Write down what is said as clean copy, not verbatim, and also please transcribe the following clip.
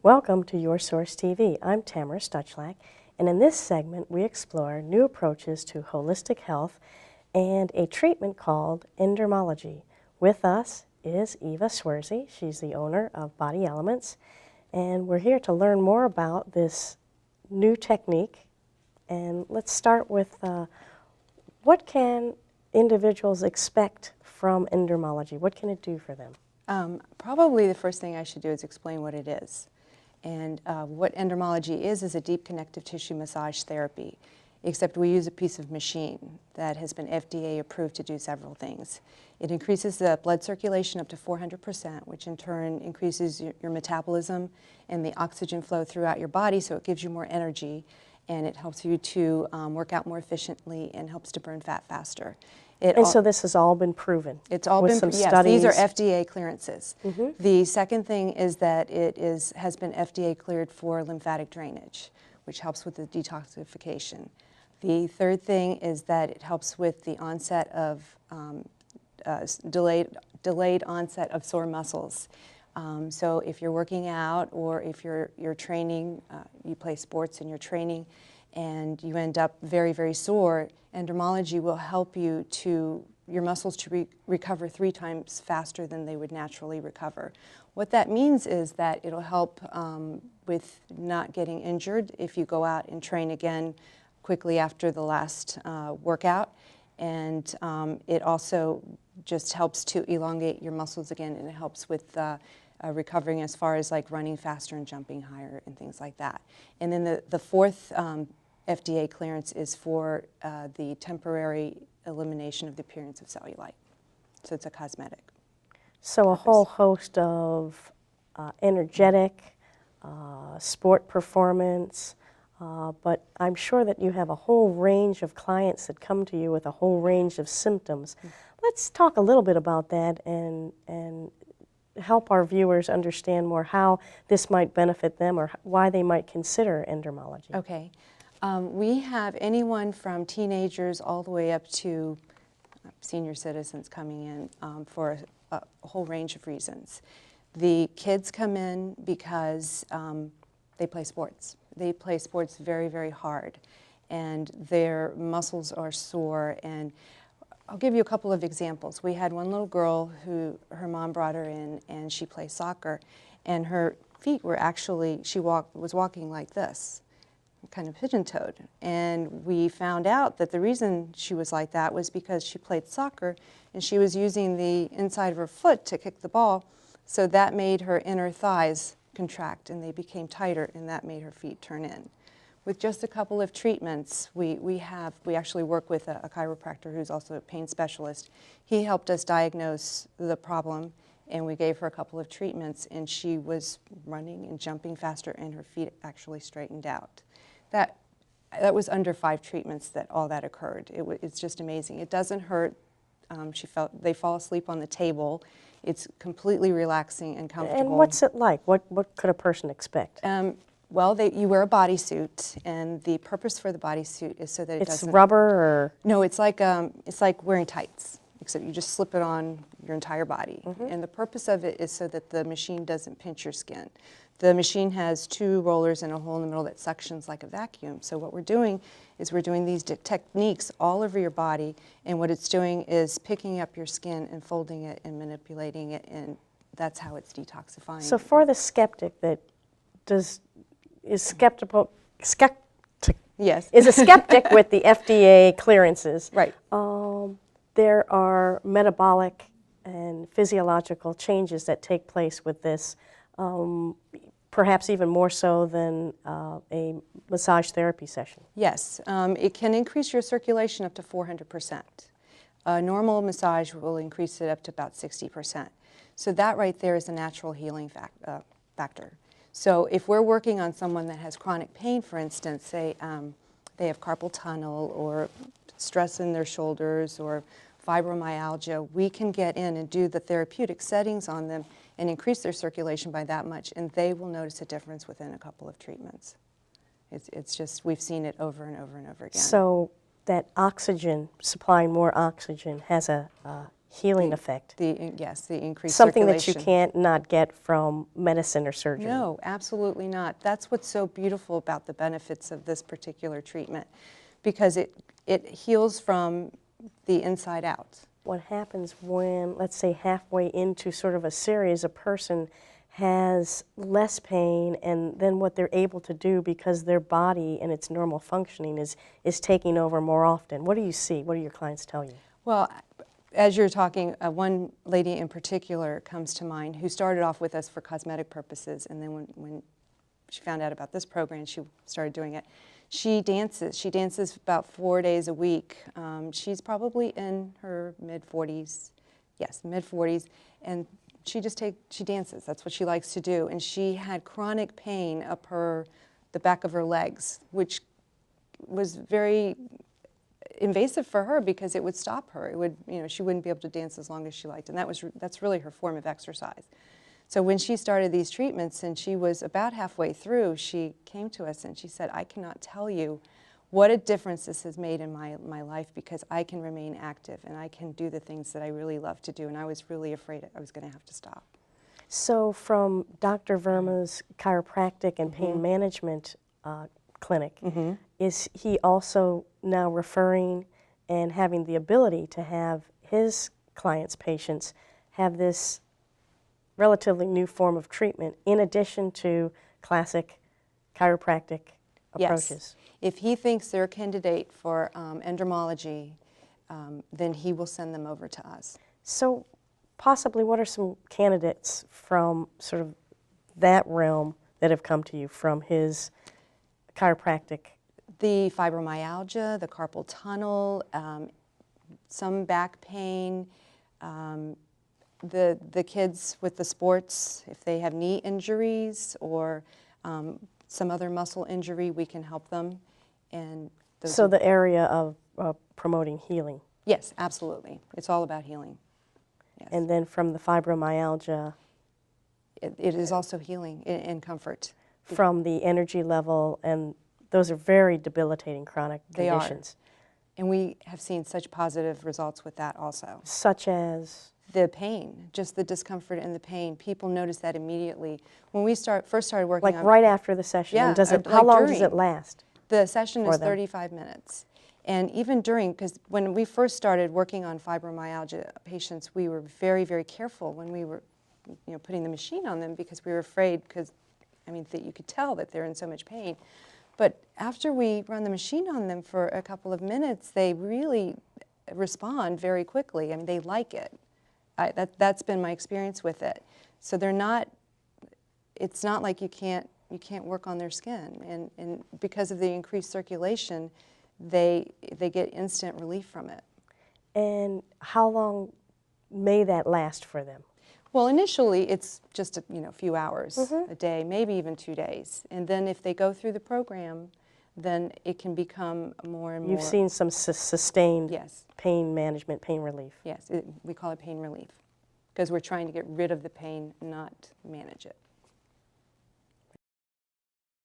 Welcome to Your Source TV. I'm Tamara Stuchlak, and in this segment we explore new approaches to holistic health and a treatment called Endermology. With us is Eva Swersey. She's the owner of Body Elements, and we're here to learn more about this new technique. And let's start with what can individuals expect from Endermology? What can it do for them? Probably the first thing I should do is explain what it is. And what Endermology is a deep connective tissue massage therapy, except we use a piece of machine that has been FDA approved to do several things. It increases the blood circulation up to 400%, which in turn increases your metabolism and the oxygen flow throughout your body, so it gives you more energy, and it helps you to work out more efficiently and helps to burn fat faster. So this has all been proven? It's all been, yes, studies. These are FDA clearances. Mm-hmm. The second thing is that it has been FDA cleared for lymphatic drainage, which helps with the detoxification. The third thing is that it helps with the onset of, delayed onset of sore muscles. So if you're working out or if you're training, you play sports and you're training, and you end up very, very sore, Endermology will help you your muscles to recover 3 times faster than they would naturally recover. What that means is that it'll help with not getting injured if you go out and train again quickly after the last workout. And it also just helps to elongate your muscles again, and it helps with recovering as far as like running faster and jumping higher and things like that. And then the fourth FDA clearance is for the temporary elimination of the appearance of cellulite. So it's a cosmetic. So a whole host of energetic, sport performance, but I'm sure that you have a whole range of clients that come to you with a whole range of symptoms. Mm-hmm. Let's talk a little bit about that and help our viewers understand more how this might benefit them or why they might consider Endermology. Okay. We have anyone from teenagers all the way up to senior citizens coming in for a whole range of reasons. The kids come in because they play sports. They play sports very, very hard, and their muscles are sore. And I'll give you a couple of examples. We had one little girl who her mom brought her in, and she plays soccer, and her feet were actually, was walking like this, kind of pigeon-toed. And we found out that the reason she was like that was because she played soccer and she was using the inside of her foot to kick the ball, so that made her inner thighs contract and they became tighter, and that made her feet turn in. With just a couple of treatments, we actually work with a chiropractor who's also a pain specialist. He helped us diagnose the problem, and we gave her a couple of treatments, and she was running and jumping faster, and her feet actually straightened out. That was under 5 treatments that all that occurred. It's just amazing. It doesn't hurt. They fall asleep on the table. It's completely relaxing and comfortable. And what's it like? What could a person expect? Well, you wear a bodysuit, and the purpose for the bodysuit is so that it doesn't... It's rubber or... No, it's like wearing tights, except you just slip it on your entire body. Mm-hmm. And the purpose of it is so that the machine doesn't pinch your skin. The machine has 2 rollers and a hole in the middle that suctions like a vacuum. So what we're doing is we're doing these techniques all over your body, and what it's doing is picking up your skin and folding it and manipulating it, and that's how it's detoxifying. So for the skeptic that is a skeptic with the FDA clearances, right? There are metabolic and physiological changes that take place with this, perhaps even more so than a massage therapy session. Yes, it can increase your circulation up to 400%. A normal massage will increase it up to about 60%. So that right there is a natural healing factor. So if we're working on someone that has chronic pain, for instance, say they have carpal tunnel or stress in their shoulders or fibromyalgia, we can get in and do the therapeutic settings on them and increase their circulation by that much, and they will notice a difference within a couple of treatments. It's just, we've seen it over and over and over again. So that oxygen, supplying more oxygen, has a healing effect. Yes, the increased Something that you circulation. can't not get from medicine or surgery. No, absolutely not. That's what's so beautiful about the benefits of this particular treatment, because it heals from the inside out. What happens when, let's say, halfway into sort of a series, a person has less pain, and then what they're able to do because their body and its normal functioning is taking over more often? What do you see? What do your clients tell you? Well, as you're talking, one lady in particular comes to mind who started off with us for cosmetic purposes, and then when she found out about this program, she started doing it. She dances. She dances about 4 days a week. She's probably in her mid-40s. Yes, mid-40s. And she dances. That's what she likes to do. And she had chronic pain up the back of her legs, which was very invasive for her because it would stop her. It would, she wouldn't be able to dance as long as she liked. And that's really her form of exercise. So when she started these treatments and she was about halfway through, she came to us and she said, I cannot tell you what a difference this has made in my life, because I can remain active and I can do the things that I really love to do. And I was really afraid I was going to have to stop. So from Dr. Verma's chiropractic and pain management clinic, is he also now referring and having the ability to have his clients, patients, have this relatively new form of treatment in addition to classic chiropractic approaches? Yes. If he thinks they're a candidate for endermology, then he will send them over to us. So possibly what are some candidates from sort of that realm that have come to you from his chiropractic? The fibromyalgia, the carpal tunnel, some back pain, the kids with the sports, if they have knee injuries or some other muscle injury, we can help them. And so the area of promoting healing. Yes, absolutely. It's all about healing. Yes. And then from the fibromyalgia? It is also healing and comfort. From the energy level, and those are very debilitating chronic conditions. And we have seen such positive results with that also. Such as? The pain, just the discomfort and the pain. People notice that immediately. When we first started working on... Like right after the session? Yeah. And how long does it last? The session is 35 minutes. And even during, because when we first started working on fibromyalgia patients, we were very, very careful when we were putting the machine on them, because we were afraid, because, that you could tell that they're in so much pain. But after we run the machine on them for a couple of minutes, they really respond very quickly. They like it. That's been my experience with it. So it's not like you can't work on their skin. And because of the increased circulation, they get instant relief from it. And how long may that last for them? Well, initially it's just a few hours a day, maybe even 2 days. And then if they go through the program, then it can become more and more. You've seen some sustained yes. pain management, pain relief. Yes, we call it pain relief, because we're trying to get rid of the pain, not manage it.